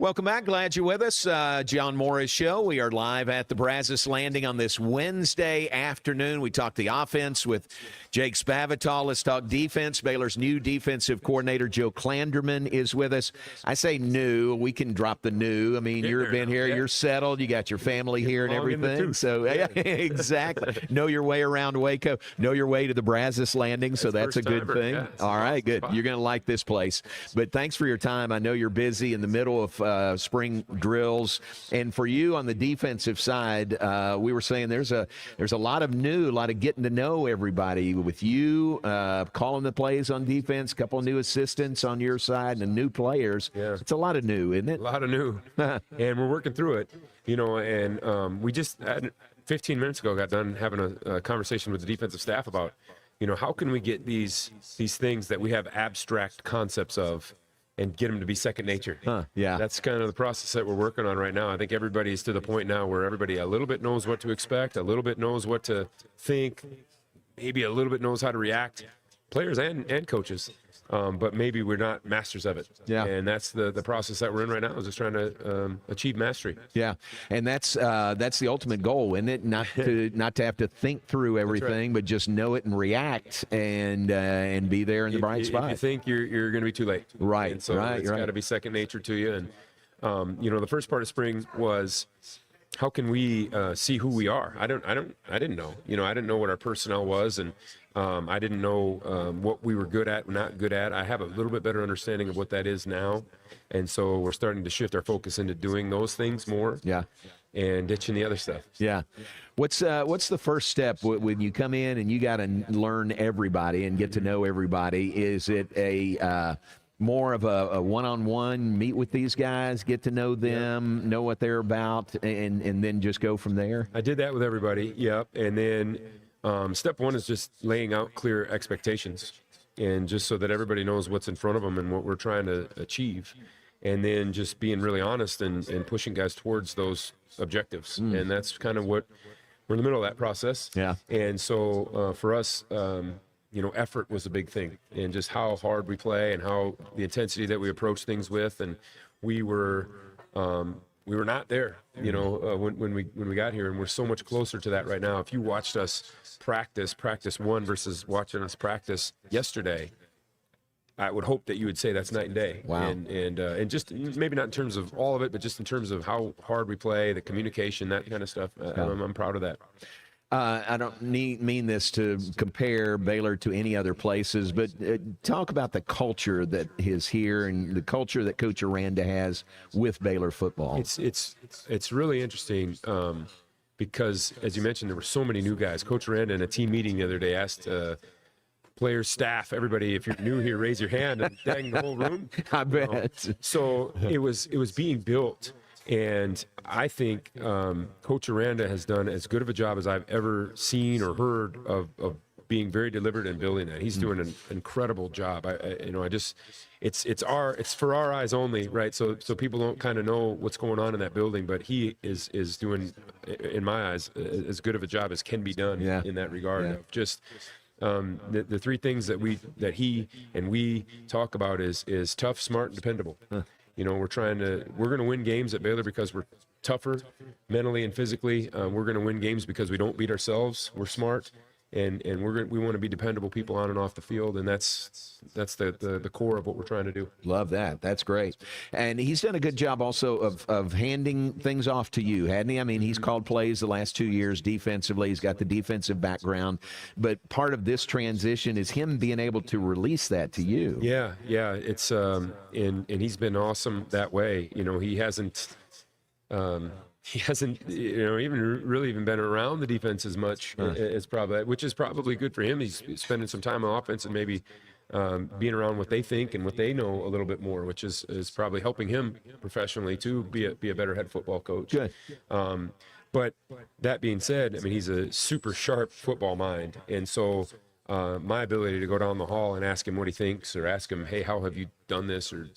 Welcome back. Glad you're with us. John Morris Show. We are live at the Brazos Landing on this Wednesday afternoon. We talk the offense with Jake Spavital. Let's talk defense. Baylor's new defensive coordinator, Joe Klanderman, is with us. I say new. We can drop the new. I mean, you've been here. You're settled. You got your family here and everything. So, exactly. Know your way around Waco. Know your way to the Brazos Landing. So that's a good thing. Yeah, all right, good. You're going to like this place. But thanks for your time. I know you're busy in the middle of spring drills, and for you on the defensive side, we were saying there's a lot of new, a lot of getting to know everybody with you, calling the plays on defense, a couple of new assistants on your side, and new players. Yeah. It's a lot of new, isn't it? A lot of new, and we're working through it. And we just 15 minutes ago got done having a conversation with the defensive staff about, how can we get these things that we have abstract concepts of and get them to be second nature. Yeah. That's kind of the process that we're working on right now. I think everybody's to the point now where everybody a little bit knows what to expect, a little bit knows what to think, maybe a little bit knows how to react, players and coaches. But maybe we're not masters of it. Yeah. And that's the process that we're in right now, is just trying to achieve mastery. Yeah. And that's the ultimate goal, isn't it? Not to have to think through everything, but just know it and react and be there in the bright spot. If you think you're going to be too late. Right. And so it's got to be second nature to you. And, the first part of spring was, how can we see who we are? I didn't know. I didn't know what our personnel was, and I didn't know what we were good at, not good at. I have a little bit better understanding of what that is now, and so we're starting to shift our focus into doing those things more. Yeah. And ditching the other stuff. Yeah. What's the first step when you come in and you got to learn everybody and get to know everybody? Is it a more of a one-on-one, meet with these guys, get to know them, know what they're about, and then just go from there? I did that with everybody, yep. And then step one is just laying out clear expectations, and just so that everybody knows what's in front of them and what we're trying to achieve. And then just being really honest and pushing guys towards those objectives. And that's kind of what we're in the middle of that process. Yeah. And so for us, effort was a big thing, and just how hard we play and how the intensity that we approach things with. And we were not there, when we got here, and we're so much closer to that right now. If you watched us practice one versus watching us practice yesterday, I would hope that you would say that's night and day. Wow. And just maybe not in terms of all of it, but just in terms of how hard we play, the communication, that kind of stuff. I'm proud of that. I don't mean this to compare Baylor to any other places, but talk about the culture that is here and the culture that Coach Aranda has with Baylor football. It's really interesting because, as you mentioned, there were so many new guys. Coach Aranda in a team meeting the other day asked players, staff, everybody, if you're new here, raise your hand, and dang, the whole room. I bet. So it was being built. And I think Coach Aranda has done as good of a job as I've ever seen or heard of being very deliberate in building that. He's doing an incredible job. It's for our eyes only, right? So people don't kind of know what's going on in that building, but he is doing, in my eyes, as good of a job as can be done in that regard. Yeah. Of just the three things that he and we talk about is tough, smart, and dependable. We're going to win games at Baylor because we're tougher mentally and physically. We're going to win games because we don't beat ourselves. We're smart, and we want to be dependable people on and off the field, and that's the core of what we're trying to do. Love that. That's great. And he's done a good job also of handing things off to you, hadn't he? I mean, he's called plays the last 2 years defensively. He's got the defensive background, but part of this transition is him being able to release that to you. Yeah. It's and he's been awesome that way. He hasn't, even been around the defense as much as probably, which is probably good for him. He's spending some time on offense and maybe being around what they think and what they know a little bit more, which is probably helping him professionally to be a better head football coach. Good. But that being said, I mean, he's a super sharp football mind, and so my ability to go down the hall and ask him what he thinks, or ask him, hey, how have you done this, or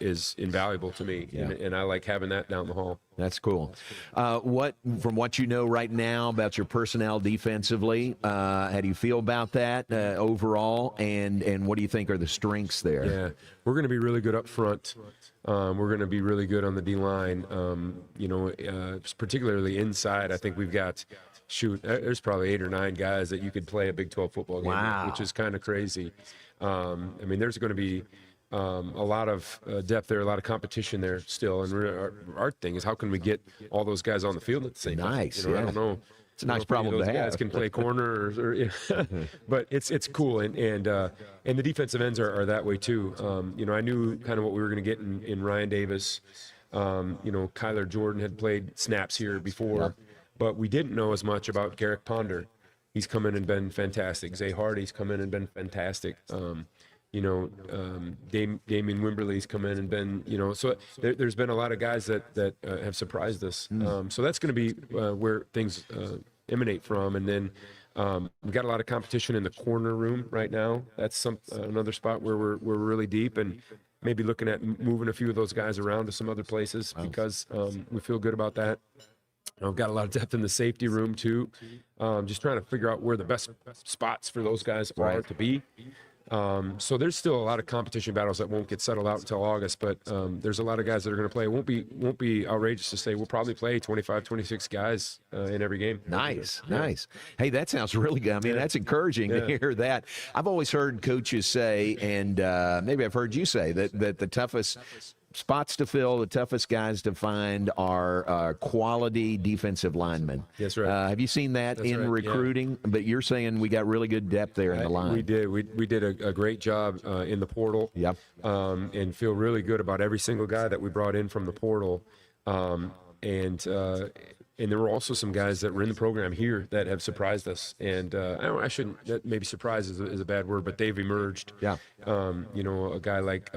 is invaluable to me, and I like having that down the hall. That's cool. From what you know right now about your personnel defensively, how do you feel about that overall, and what do you think are the strengths there? Yeah, we're going to be really good up front. We're going to be really good on the D-line. Particularly inside, I think we've got, there's probably 8 or 9 guys that you could play a Big 12 football game with, which is kind of crazy. There's going to be a lot of depth there, a lot of competition there still. And our thing is, how can we get all those guys on the field at the same time? Nice. I don't know. It's a nice problem to have. Guys can play corner, but it's cool, and the defensive ends are that way too. I knew kind of what we were going to get in Ryan Davis. Kyler Jordan had played snaps here before, but we didn't know as much about Garrick Ponder. He's come in and been fantastic. Zay Hardy's come in and been fantastic. Damian Wimberly's come in and been, so there's been a lot of guys that have surprised us. So that's going to be where things emanate from. And then we've got a lot of competition in the corner room right now. That's another spot where we're really deep, and maybe looking at moving a few of those guys around to some other places because we feel good about that. I've got a lot of depth in the safety room too. Just trying to figure out where the best spots for those guys are to be. So there's still a lot of competition battles that won't get settled out until August, but there's a lot of guys that are going to play. It won't be outrageous to say we'll probably play 25, 26 guys in every game. Nice. Hey, that sounds really good. I mean, that's encouraging to hear that. I've always heard coaches say, and maybe I've heard you say, that the toughest spots to fill, the toughest guys to find are quality defensive linemen. That's right. Have you seen that in recruiting? Yeah. But you're saying we got really good depth there in the line. We did. We did a great job in the portal. Yep. And feel really good about every single guy that we brought in from the portal. And there were also some guys that were in the program here that have surprised us. And I shouldn't, maybe surprise is a bad word, but they've emerged. Yeah. A guy like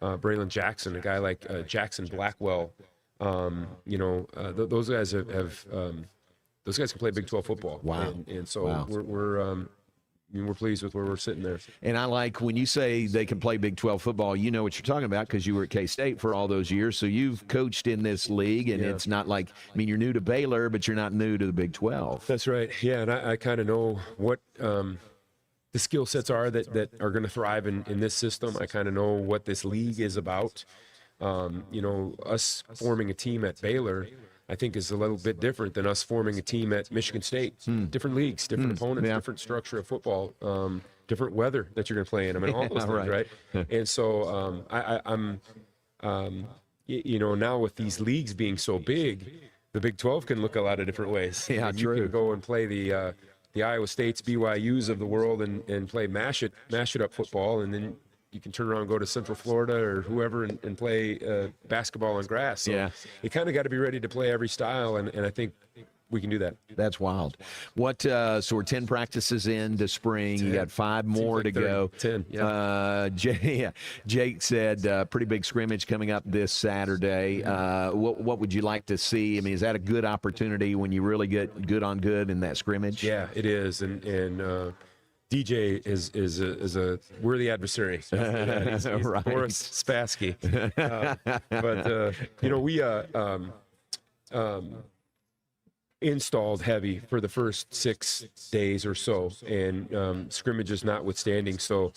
Braylon Jackson, a guy like Jackson Blackwell, those guys those guys can play Big 12 football. Wow. And so we're pleased with where we're sitting there. And I like when you say they can play Big 12 football, you know what you're talking about because you were at K-State for all those years. So you've coached in this league, and it's not like, you're new to Baylor, but you're not new to the Big 12. That's right. Yeah, and I kind of know what the skill sets are that are going to thrive in this system. I kind of know what this league is about. Us forming a team at Baylor, I think, is a little bit different than us forming a team at Michigan State. Different leagues, different opponents, different structure of football, different weather that you're going to play in. All those things, right? And so I'm now with these leagues being so big, the Big 12 can look a lot of different ways. Yeah, you can go and play the Iowa States, BYUs of the world and play mash it up football, and then you can turn around and go to Central Florida or whoever and play basketball on grass. So you kind of got to be ready to play every style, and I think we can do that. That's wild. So we're 10 practices into spring. 10. You got 5 more to 30. go. 10, yeah. Jake said pretty big scrimmage coming up this Saturday. What would you like to see? I mean, is that a good opportunity when you really get good on good in that scrimmage? Yeah, it is. And DJ is a worthy adversary. He's right. Boris Spassky. We installed heavy for the first 6 days or so, and scrimmages notwithstanding. So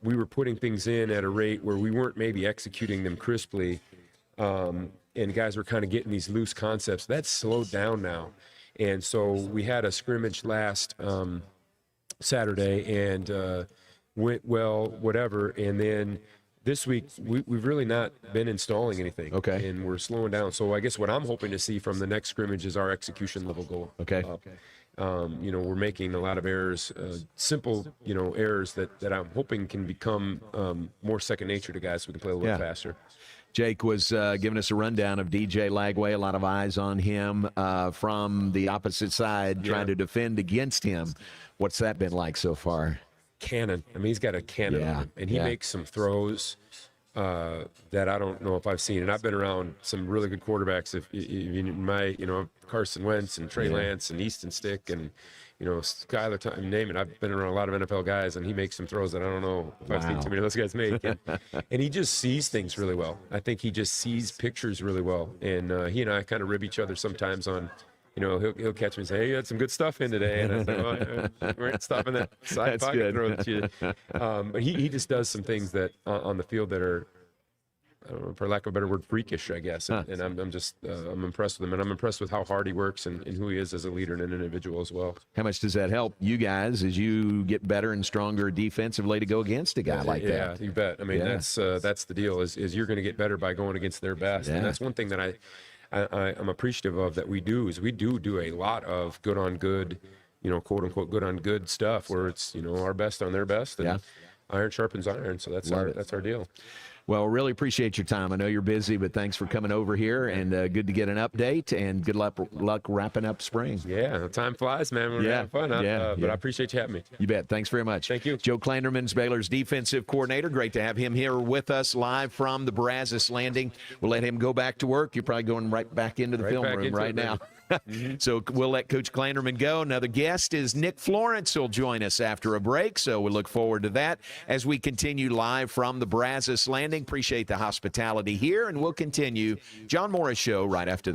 we were putting things in at a rate where we weren't maybe executing them crisply, and guys were kind of getting these loose concepts. That's slowed down now. And so we had a scrimmage last Saturday and went well, whatever. And then this week, we've really not been installing anything. Okay. And we're slowing down. So I guess what I'm hoping to see from the next scrimmage is our execution level go up. We're making a lot of errors, simple, errors that I'm hoping can become more second nature to guys so we can play a little bit faster. Jake was giving us a rundown of DJ Lagway, a lot of eyes on him from the opposite side, trying to defend against him. What's that been like so far? Cannon. I mean, he's got a cannon on him, and he makes some throws that I don't know if I've seen. And I've been around some really good quarterbacks. If in my, Carson Wentz and Trey Lance and Easton Stick, and Skyler, name it. I've been around a lot of NFL guys, and he makes some throws that I don't know if I've seen too many of those guys make. And he just sees things really well. I think he just sees pictures really well. And he and I kind of rib each other sometimes on, he'll catch me and say, "Hey, you had some good stuff in today." And I say, "Well, we ain't stopping that side pocket throw at you." But he just does some things that on the field that are, I don't know, for lack of a better word, freakish, I guess. And I'm impressed with him, and I'm impressed with how hard he works and who he is as a leader and an individual as well. How much does that help you guys as you get better and stronger defensively to go against a guy like that? Yeah, you bet. I mean, that's the deal is you're going to get better by going against their best. And that's one thing that I'm appreciative of that we do a lot of good on good, quote unquote, good on good stuff where it's, our best on their best, and iron sharpens iron. So that's our deal. Well, really appreciate your time. I know you're busy, but thanks for coming over here, and good to get an update, and good luck wrapping up spring. Yeah, time flies, man. We're having fun. But I appreciate you having me. You bet. Thanks very much. Thank you. Joe Klanderman's Baylor's defensive coordinator. Great to have him here with us live from the Brazos Landing. We'll let him go back to work. You're probably going right back into the film room right now. So we'll let Coach Klanderman go. Another guest is Nick Florence, who'll join us after a break. So we'll look forward to that as we continue live from the Brazos Landing. Appreciate the hospitality here, and we'll continue John Morris Show right after